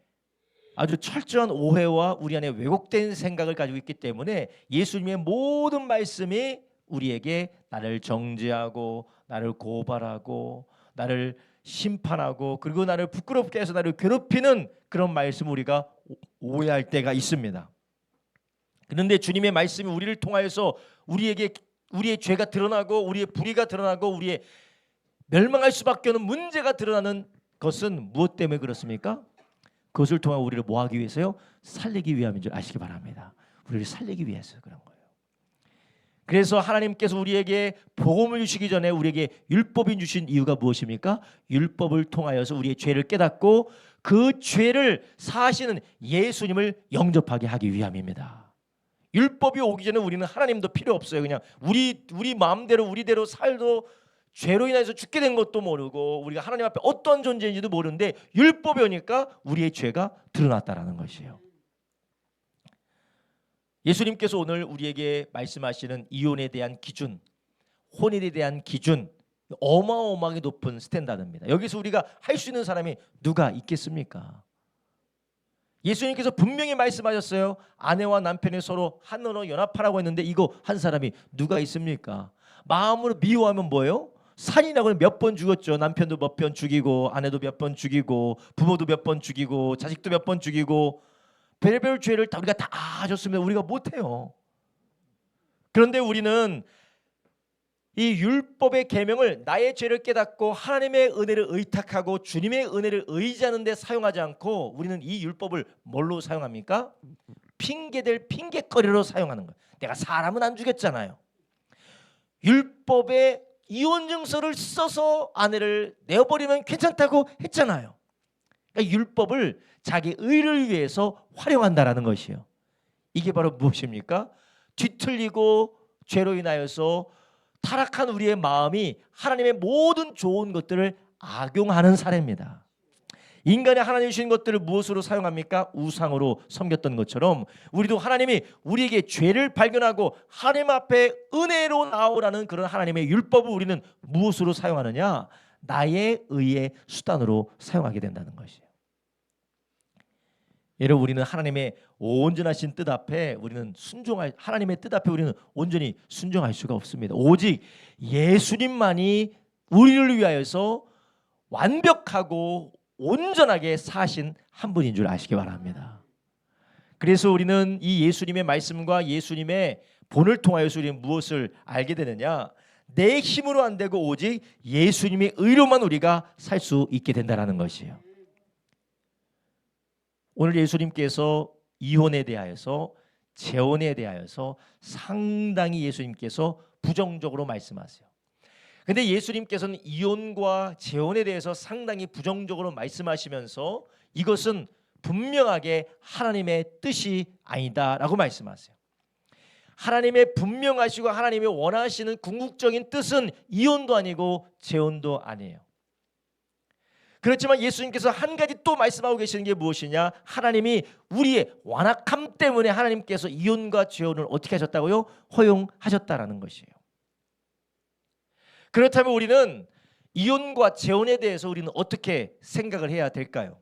아주 철저한 오해와 우리 안에 왜곡된 생각을 가지고 있기 때문에 예수님의 모든 말씀이 우리에게 나를 정죄하고 나를 고발하고 나를 심판하고 그리고 나를 부끄럽게 해서 나를 괴롭히는 그런 말씀을 우리가 오해할 때가 있습니다. 그런데 주님의 말씀이 우리를 통하여서 우리에게 우리의 죄가 드러나고 우리의 불의가 드러나고 우리의 멸망할 수밖에 없는 문제가 드러나는 것은 무엇 때문에 그렇습니까? 그것을 통해 우리를 뭐 하기 위해서요? 살리기 위함인 줄 아시기 바랍니다. 우리를 살리기 위해서 그런 거예요. 그래서 하나님께서 우리에게 복음을 주시기 전에 우리에게 율법을 주신 이유가 무엇입니까? 율법을 통하여서 우리의 죄를 깨닫고 그 죄를 사하시는 예수님을 영접하게 하기 위함입니다. 율법이 오기 전에 우리는 하나님도 필요 없어요. 그냥 우리 마음대로 우리대로 살도 죄로 인해서 죽게 된 것도 모르고 우리가 하나님 앞에 어떤 존재인지도 모르는데 율법이 오니까 우리의 죄가 드러났다라는 것이에요. 예수님께서 오늘 우리에게 말씀하시는 이혼에 대한 기준, 혼인에 대한 기준, 어마어마하게 높은 스탠다드입니다. 여기서 우리가 할 수 있는 사람이 누가 있겠습니까? 예수님께서 분명히 말씀하셨어요. 아내와 남편이 서로 한으로 연합하라고 했는데 이거 한 사람이 누가 있습니까? 마음으로 미워하면 뭐예요? 살인하고는 몇 번 죽었죠. 남편도 몇 번 죽이고 아내도 몇 번 죽이고 부모도 몇 번 죽이고 자식도 몇 번 죽이고 별별 죄를 다 우리가 다 하셨습니다. 우리가 못해요. 그런데 우리는 이 율법의 계명을 나의 죄를 깨닫고 하나님의 은혜를 의탁하고 주님의 은혜를 의지하는 데 사용하지 않고 우리는 이 율법을 뭘로 사용합니까? 핑계될 핑계거리로 사용하는 거예요. 내가 사람은 안 죽였잖아요. 율법의 이혼 증서를 써서 아내를 내어버리면 괜찮다고 했잖아요. 그러니까 율법을 자기 의를 위해서 활용한다라는 것이에요. 이게 바로 무엇입니까? 뒤틀리고 죄로 인하여서 타락한 우리의 마음이 하나님의 모든 좋은 것들을 악용하는 사례입니다. 인간이 하나님이 주신 것들을 무엇으로 사용합니까? 우상으로 섬겼던 것처럼 우리도 하나님이 우리에게 죄를 발견하고 하나님 앞에 은혜로 나오라는 그런 하나님의 율법을 우리는 무엇으로 사용하느냐? 나의 의의 수단으로 사용하게 된다는 것이에요. 여러분, 우리는 하나님의 온전하신 뜻 앞에 우리는 순종할 하나님의 뜻 앞에 우리는 온전히 순종할 수가 없습니다. 오직 예수님만이 우리를 위하여서 완벽하고 온전하게 사신 한 분인 줄 아시기 바랍니다. 그래서 우리는 이 예수님의 말씀과 예수님의 본을 통하여서 우리는 무엇을 알게 되느냐? 내 힘으로 안 되고 오직 예수님의 의로만 우리가 살 수 있게 된다라는 것이에요. 오늘 예수님께서 이혼에 대하여서 재혼에 대하여서 상당히 예수님께서 부정적으로 말씀하세요. 그런데 예수님께서는 이혼과 재혼에 대해서 상당히 부정적으로 말씀하시면서 이것은 분명하게 하나님의 뜻이 아니다라고 말씀하세요. 하나님의 분명하시고 하나님의 원하시는 궁극적인 뜻은 이혼도 아니고 재혼도 아니에요. 그렇지만 예수님께서 한 가지 또 말씀하고 계시는 게 무엇이냐? 하나님이 우리의 완악함 때문에 하나님께서 이혼과 재혼을 어떻게 하셨다고요? 허용하셨다라는 것이에요. 그렇다면 우리는 이혼과 재혼에 대해서 우리는 어떻게 생각을 해야 될까요?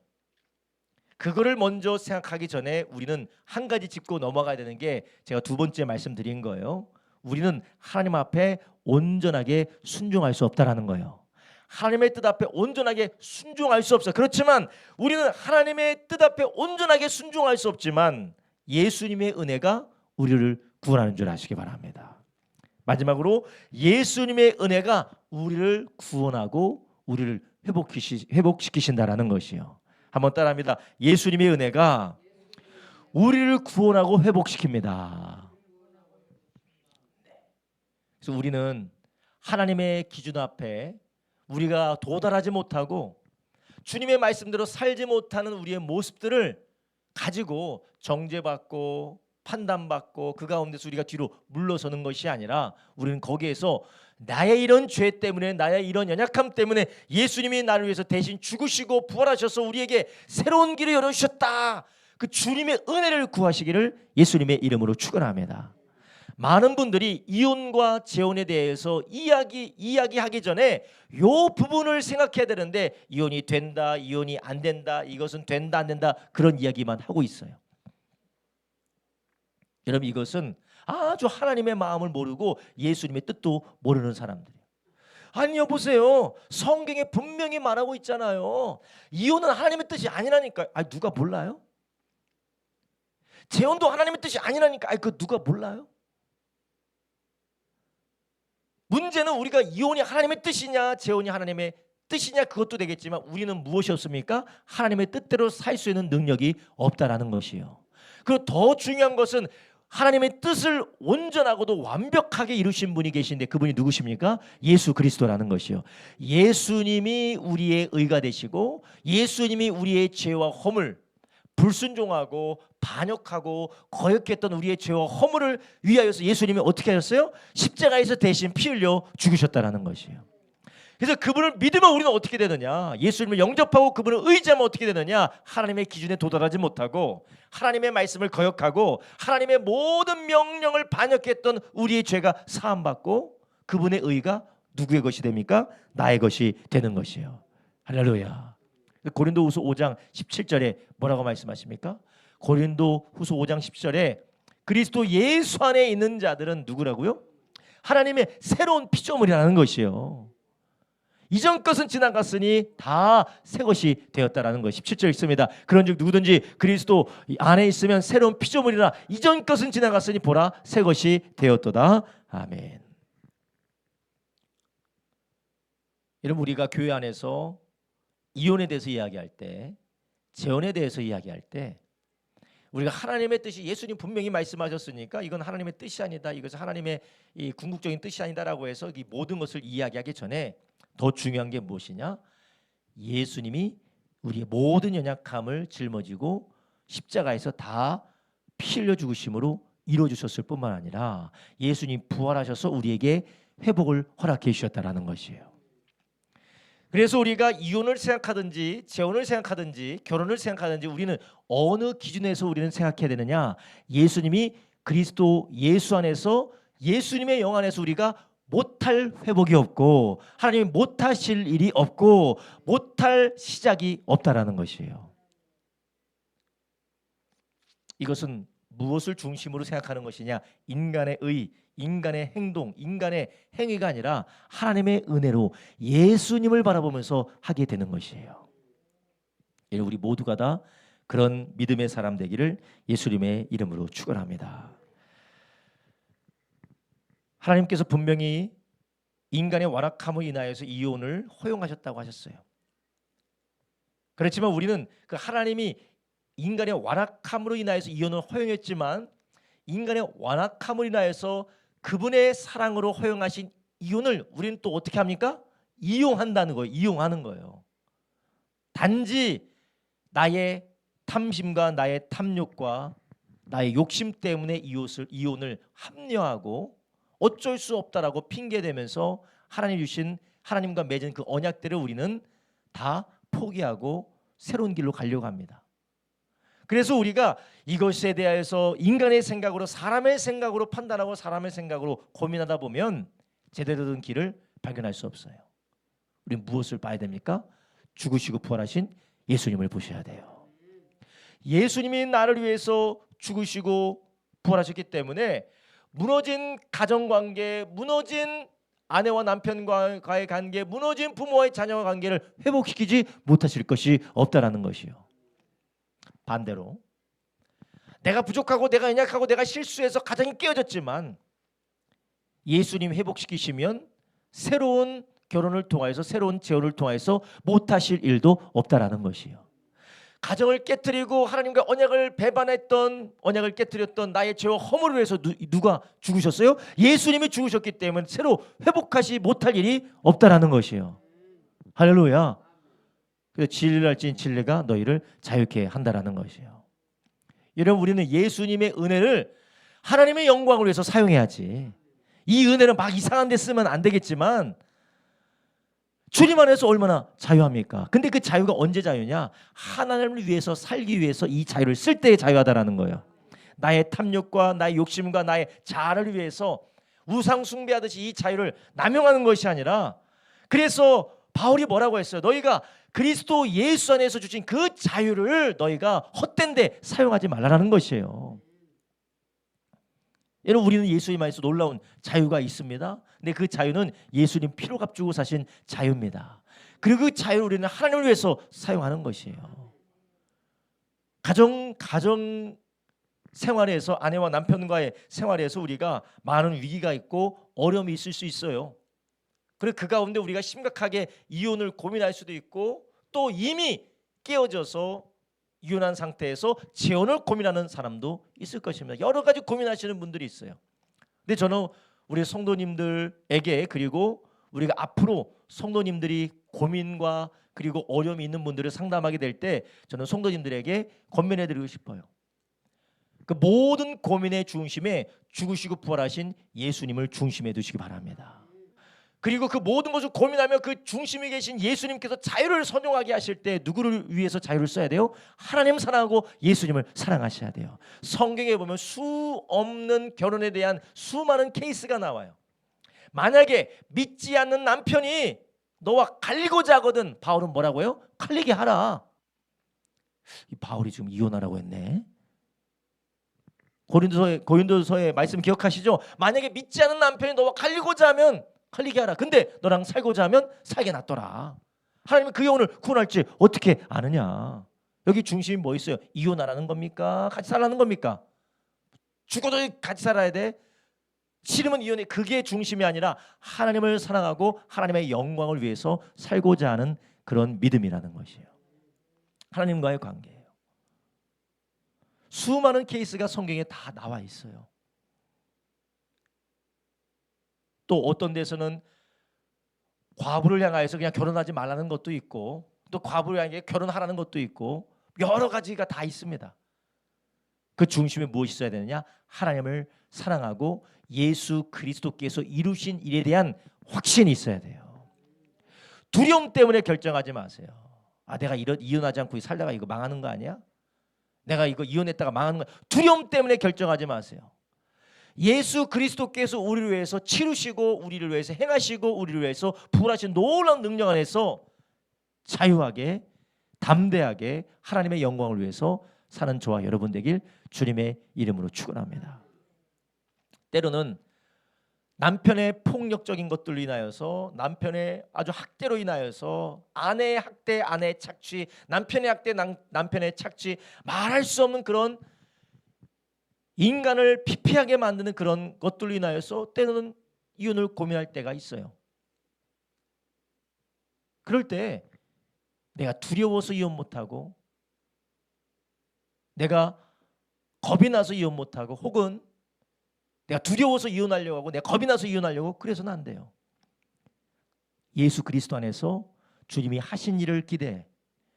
그거를 먼저 생각하기 전에 우리는 한 가지 짚고 넘어가야 되는 게 제가 두 번째 말씀드린 거예요. 우리는 하나님 앞에 온전하게 순종할 수 없다라는 거예요. 하나님의 뜻 앞에 온전하게 순종할 수 없어요. 그렇지만 우리는 하나님의 뜻 앞에 온전하게 순종할 수 없지만 예수님의 은혜가 우리를 구원하는 줄 아시기 바랍니다. 마지막으로 예수님의 은혜가 우리를 구원하고 우리를 회복시키신다라는 것이요. 한번 따라합니다. 예수님의 은혜가 우리를 구원하고 회복시킵니다. 그래서 우리는 하나님의 기준 앞에 우리가 도달하지 못하고 주님의 말씀대로 살지 못하는 우리의 모습들을 가지고 정죄받고 판단받고 그 가운데서 우리가 뒤로 물러서는 것이 아니라 우리는 거기에서 나의 이런 죄 때문에 나의 이런 연약함 때문에 예수님이 나를 위해서 대신 죽으시고 부활하셔서 우리에게 새로운 길을 열어주셨다. 그 주님의 은혜를 구하시기를 예수님의 이름으로 축원합니다. 많은 분들이 이혼과 재혼에 대해서 이야기하기 전에 이 부분을 생각해야 되는데 이혼이 된다, 이혼이 안 된다, 이것은 된다 안 된다 그런 이야기만 하고 있어요. 여러분 이것은 아주 하나님의 마음을 모르고 예수님의 뜻도 모르는 사람들이에요. 아니 여보세요. 성경에 분명히 말하고 있잖아요. 이혼은 하나님의 뜻이 아니라니까. 아니 누가 몰라요? 재혼도 하나님의 뜻이 아니라니까. 아니 그 누가 몰라요? 문제는 우리가 이혼이 하나님의 뜻이냐 재혼이 하나님의 뜻이냐 그것도 되겠지만 우리는 무엇이었습니까? 하나님의 뜻대로 살 수 있는 능력이 없다라는 것이요. 그리고 더 중요한 것은 하나님의 뜻을 온전하고도 완벽하게 이루신 분이 계신데 그분이 누구십니까? 예수 그리스도라는 것이요. 예수님이 우리의 의가 되시고 예수님이 우리의 죄와 허물 불순종하고 반역하고 거역했던 우리의 죄와 허물을 위하여서 예수님이 어떻게 하셨어요? 십자가에서 대신 피 흘려 죽으셨다라는 것이에요. 그래서 그분을 믿으면 우리는 어떻게 되느냐? 예수님을 영접하고 그분을 의지하면 어떻게 되느냐? 하나님의 기준에 도달하지 못하고 하나님의 말씀을 거역하고 하나님의 모든 명령을 반역했던 우리의 죄가 사함받고 그분의 의가 누구의 것이 됩니까? 나의 것이 되는 것이에요. 할렐루야. 고린도후서 5장 17절에 뭐라고 말씀하십니까? 고린도후서 5장 10절에 그리스도 예수 안에 있는 자들은 누구라고요? 하나님의 새로운 피조물이라는 것이에요. 이전 것은 지나갔으니 다 새 것이 되었다라는 것. 17절 있습니다. 그런즉 누구든지 그리스도 안에 있으면 새로운 피조물이라 이전 것은 지나갔으니 보라 새 것이 되었도다. 아멘. 여러분 우리가 교회 안에서 이혼에 대해서 이야기할 때 재혼에 대해서 이야기할 때 우리가 하나님의 뜻이 예수님 분명히 말씀하셨으니까 이건 하나님의 뜻이 아니다. 이것은 하나님의 이 궁극적인 뜻이 아니다라고 해서 이 모든 것을 이야기하기 전에 더 중요한 게 무엇이냐? 예수님이 우리의 모든 연약함을 짊어지고 십자가에서 다 피 흘려 죽으심으로 이루어주셨을 뿐만 아니라 예수님 부활하셔서 우리에게 회복을 허락해 주셨다라는 것이에요. 그래서 우리가 이혼을 생각하든지 재혼을 생각하든지 결혼을 생각하든지 우리는 어느 기준에서 우리는 생각해야 되느냐? 예수님이 그리스도 예수 안에서 예수님의 영 안에서 우리가 못할 회복이 없고 하나님이 못하실 일이 없고 못할 시작이 없다라는 것이에요. 이것은 무엇을 중심으로 생각하는 것이냐? 인간의 의, 인간의 행동, 인간의 행위가 아니라 하나님의 은혜로 예수님을 바라보면서 하게 되는 것이에요. 우리 모두가 다 그런 믿음의 사람 되기를 예수님의 이름으로 축원합니다. 하나님께서 분명히 인간의 완악함을 인하여서 이혼을 허용하셨다고 하셨어요. 그렇지만 우리는 그 하나님이 인간의 완악함으로 인하여서 이혼을 허용했지만 인간의 완악함을 인하여서 그분의 사랑으로 허용하신 이혼을 우리는 또 어떻게 합니까? 이용한다는 거예요. 이용하는 거예요. 단지 나의 탐심과 나의 탐욕과 나의 욕심 때문에 이혼을 합리화하고 어쩔 수 없다라고 핑계대면서 하나님과 맺은 그 언약들을 우리는 다 포기하고 새로운 길로 가려고 합니다. 그래서 우리가 이것에 대해서 인간의 생각으로, 사람의 생각으로 판단하고 사람의 생각으로 고민하다 보면 제대로 된 길을 발견할 수 없어요. 우리는 무엇을 봐야 됩니까? 죽으시고 부활하신 예수님을 보셔야 돼요. 예수님이 나를 위해서 죽으시고 부활하셨기 때문에 무너진 가정관계, 무너진 아내와 남편과의 관계, 무너진 부모와의 자녀와 관계를 회복시키지 못하실 것이 없다라는 것이요. 반대로 내가 부족하고 내가 연약하고 내가 실수해서 가정이 깨어졌지만 예수님 회복시키시면 새로운 결혼을 통하여서, 새로운 재혼을 통하여서 못하실 일도 없다라는 것이요. 가정을 깨뜨리고 하나님과 언약을 배반했던, 언약을 깨뜨렸던 나의 죄와 허물을 위해서 누가 죽으셨어요? 예수님이 죽으셨기 때문에 새로 회복하지 못할 일이 없다라는 것이요. 할렐루야. 그래서 진리를 알지니 진리가 너희를 자유케 한다라는 것이요. 여러분, 우리는 예수님의 은혜를 하나님의 영광을 위해서 사용해야지. 이 은혜는 막 이상한 데 쓰면 안 되겠지만 주님 안에서 얼마나 자유합니까? 근데 그 자유가 언제 자유냐? 하나님을 위해서 살기 위해서 이 자유를 쓸 때에 자유하다라는 거예요. 나의 탐욕과 나의 욕심과 나의 자아를 위해서 우상 숭배하듯이 이 자유를 남용하는 것이 아니라, 그래서 바울이 뭐라고 했어요? 너희가 그리스도 예수 안에서 주신 그 자유를 너희가 헛된 데 사용하지 말라는 것이에요. 여러분, 우리는 예수님 안에서 놀라운 자유가 있습니다. 근데 그 자유는 예수님 피로 값주고 사신 자유입니다. 그리고 그 자유를 우리는 하나님을 위해서 사용하는 것이에요. 가정 생활에서, 아내와 남편과의 생활에서 우리가 많은 위기가 있고 어려움이 있을 수 있어요. 그리고 그 가운데 우리가 심각하게 이혼을 고민할 수도 있고, 또 이미 깨어져서 이혼한 상태에서 재혼을 고민하는 사람도 있을 것입니다. 여러 가지 고민하시는 분들이 있어요. 근데 저는 우리 성도님들에게, 그리고 우리가 앞으로 성도님들이 고민과 그리고 어려움이 있는 분들을 상담하게 될 때 저는 성도님들에게 권면해드리고 싶어요. 그 모든 고민의 중심에 죽으시고 부활하신 예수님을 중심에 두시기 바랍니다. 그리고 그 모든 것을 고민하며 그 중심에 계신 예수님께서 자유를 선용하게 하실 때 누구를 위해서 자유를 써야 돼요? 하나님 사랑하고 예수님을 사랑하셔야 돼요. 성경에 보면 수 없는 결혼에 대한 수많은 케이스가 나와요. 만약에 믿지 않는 남편이 너와 갈리고자 하거든, 바울은 뭐라고요? 갈리게 하라. 이 바울이 지금 이혼하라고 했네. 고린도서의 말씀 기억하시죠? 만약에 믿지 않는 남편이 너와 갈리고자 하면 갈리게 하라. 근데 너랑 살고자 하면 살게 놔둬라. 하나님은 그 영혼을 구원할지 어떻게 아느냐. 여기 중심이 뭐 있어요? 이혼하라는 겁니까? 같이 살라는 겁니까? 죽어도 같이 살아야 돼? 싫으면 이혼해. 그게 중심이 아니라 하나님을 사랑하고 하나님의 영광을 위해서 살고자 하는 그런 믿음이라는 것이에요. 하나님과의 관계예요. 수많은 케이스가 성경에 다 나와 있어요. 또 어떤 데서는 과부를 향하여서 그냥 결혼하지 말라는 것도 있고, 또 과부를 향해 결혼하라는 것도 있고, 여러 가지가 다 있습니다. 그 중심에 무엇이 있어야 되느냐? 하나님을 사랑하고 예수 그리스도께서 이루신 일에 대한 확신이 있어야 돼요. 두려움 때문에 결정하지 마세요. 내가 이혼하지 않고 살다가 이거 망하는 거 아니야? 내가 이거 이혼했다가 망하는 거야. 두려움 때문에 결정하지 마세요. 예수 그리스도께서 우리를 위해서 치르시고 우리를 위해서 행하시고 우리를 위해서 부활하신 놀라운 능력 안에서 자유하게 담대하게 하나님의 영광을 위해서 사는 저와 여러분 되길 주님의 이름으로 축원합니다. 때로는 남편의 폭력적인 것들로 인하여서, 남편의 아주 학대로 인하여서, 아내의 학대, 아내의 착취, 남편의 학대, 남편의 착취, 말할 수 없는 그런 인간을 피폐하게 만드는 그런 것들로 인하여서 때로는 이혼을 고민할 때가 있어요. 그럴 때 내가 두려워서 이혼 못하고, 내가 겁이 나서 이혼 못하고, 혹은 내가 두려워서 이혼하려고 하고 내가 겁이 나서 이혼하려고, 그래서는 안 돼요. 예수 그리스도 안에서 주님이 하신 일을 기대해,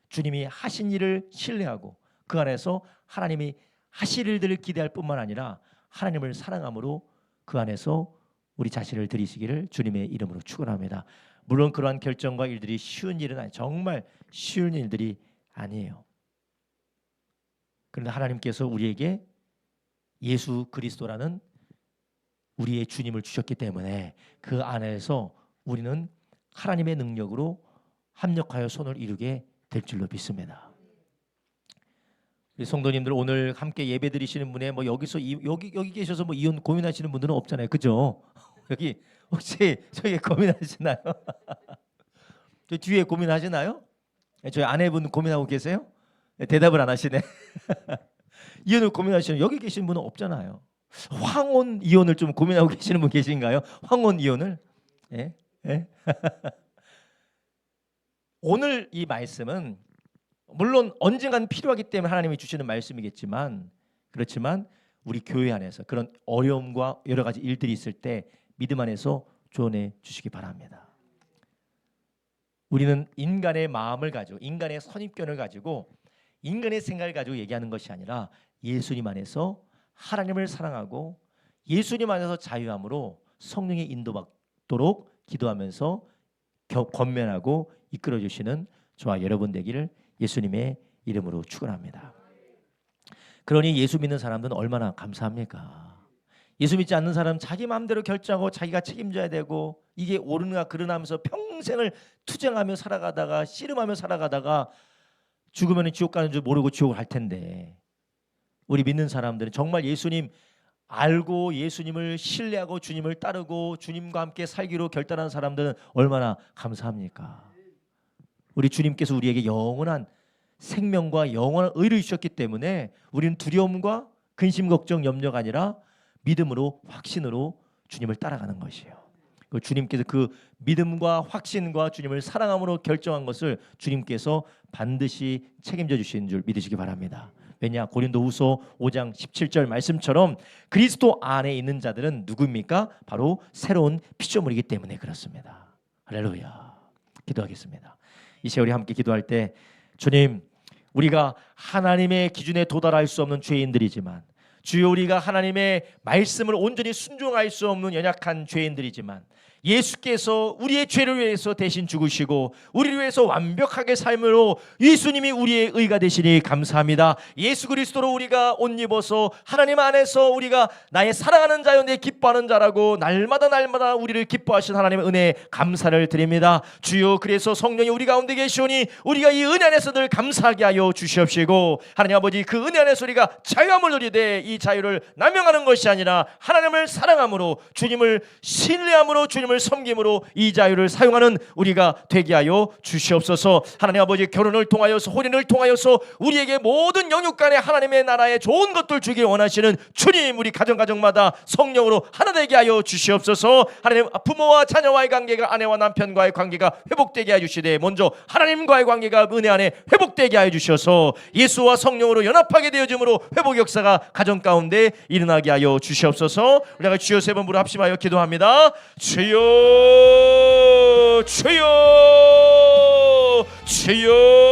주님이 하신 일을 신뢰하고 그 안에서 하나님이 하실 일들을 기대할 뿐만 아니라 하나님을 사랑함으로 그 안에서 우리 자신을 드리시기를 주님의 이름으로 축원합니다. 물론 그러한 결정과 일들이 쉬운 일은 아니, 정말 쉬운 일들이 아니에요. 그런데 하나님께서 우리에게 예수 그리스도라는 우리의 주님을 주셨기 때문에 그 안에서 우리는 하나님의 능력으로 합력하여 손을 이루게 될 줄로 믿습니다. 우리 성도님들 오늘 함께 예배드리시는 분에 뭐 여기서 여기 계셔서 뭐 이혼 고민하시는 분들은 없잖아요, 그죠? 여기 혹시 저희 고민하시나요? 저 뒤에 고민하시나요? 저희 아내분 고민하고 계세요? 대답을 안 하시네. 이혼을 고민하시는 여기 계신 분은 없잖아요. 황혼 이혼을 좀 고민하고 계시는 분 계신가요? 황혼 이혼을? 예? 예? 오늘 이 말씀은 물론 언젠간 필요하기 때문에 하나님이 주시는 말씀이겠지만 그렇지만 우리 교회 안에서 그런 어려움과 여러 가지 일들이 있을 때 믿음 안에서 조언해 주시기 바랍니다. 우리는 인간의 마음을 가지고 인간의 선입견을 가지고 인간의 생각을 가지고 얘기하는 것이 아니라 예수님 안에서 하나님을 사랑하고 예수님 안에서 자유함으로 성령의 인도받도록 기도하면서 권면하고 이끌어 주시는 저와 여러분 되기를 예수님의 이름으로 축원합니다. 그러니 예수 믿는 사람들은 얼마나 감사합니까? 예수 믿지 않는 사람은 자기 마음대로 결정하고 자기가 책임져야 되고 이게 옳으나 그르나 하면서 평생을 투쟁하며 살아가다가 씨름하며 살아가다가 죽으면 지옥 가는 줄 모르고 지옥을 갈 텐데 우리 믿는 사람들은 정말 예수님 알고 예수님을 신뢰하고 주님을 따르고 주님과 함께 살기로 결단한 사람들은 얼마나 감사합니까? 우리 주님께서 우리에게 영원한 생명과 영원한 의를 주셨기 때문에 우리는 두려움과 근심 걱정 염려가 아니라 믿음으로 확신으로 주님을 따라가는 것이에요. 주님께서 그 믿음과 확신과 주님을 사랑함으로 결정한 것을 주님께서 반드시 책임져 주시는 줄 믿으시기 바랍니다. 왜냐? 고린도후서 5장 17절 말씀처럼 그리스도 안에 있는 자들은 누구입니까? 바로 새로운 피조물이기 때문에 그렇습니다. 할렐루야. 기도하겠습니다. 이 시간 우리 함께 기도할 때 주님, 우리가 하나님의 기준에 도달할 수 없는 죄인들이지만 주여 우리가 하나님의 말씀을 온전히 순종할 수 없는 연약한 죄인들이지만 예수께서 우리의 죄를 위해서 대신 죽으시고 우리를 위해서 완벽하게 삶으로 예수님이 우리의 의가 되시니 감사합니다. 예수 그리스도로 우리가 옷 입어서 하나님 안에서 우리가 나의 사랑하는 자여 내 기뻐하는 자라고 날마다 우리를 기뻐하신 하나님의 은혜에 감사를 드립니다. 주여 그래서 성령이 우리 가운데 계시오니 우리가 이 은혜 안에서 늘 감사하게 하여 주시옵시고 하나님 아버지 그 은혜 안에서 우리가 자유함을 누리되 이 자유를 남용하는 것이 아니라 하나님을 사랑함으로 주님을 신뢰함으로 주님을 섬김으로 이 자유를 사용하는 우리가 되게 하여 주시옵소서. 하나님 아버지 결혼을 통하여서 혼인을 통하여서 우리에게 모든 영육 간에 하나님의 나라에 좋은 것들 주길 원하시는 주님 우리 가정마다 성령으로 하나 되게 하여 주시옵소서. 하나님 부모와 자녀와의 관계가 아내와 남편과의 관계가 회복되게 하여 주시되 먼저 하나님과의 관계가 은혜 안에 회복되게 하여 주셔서 예수와 성령으로 연합하게 되어짐으로 회복 역사가 가정 가운데 일어나게 하여 주시옵소서. 우리가 주여 세 번 부르 합심하여 기도합니다. 주여 주여 주여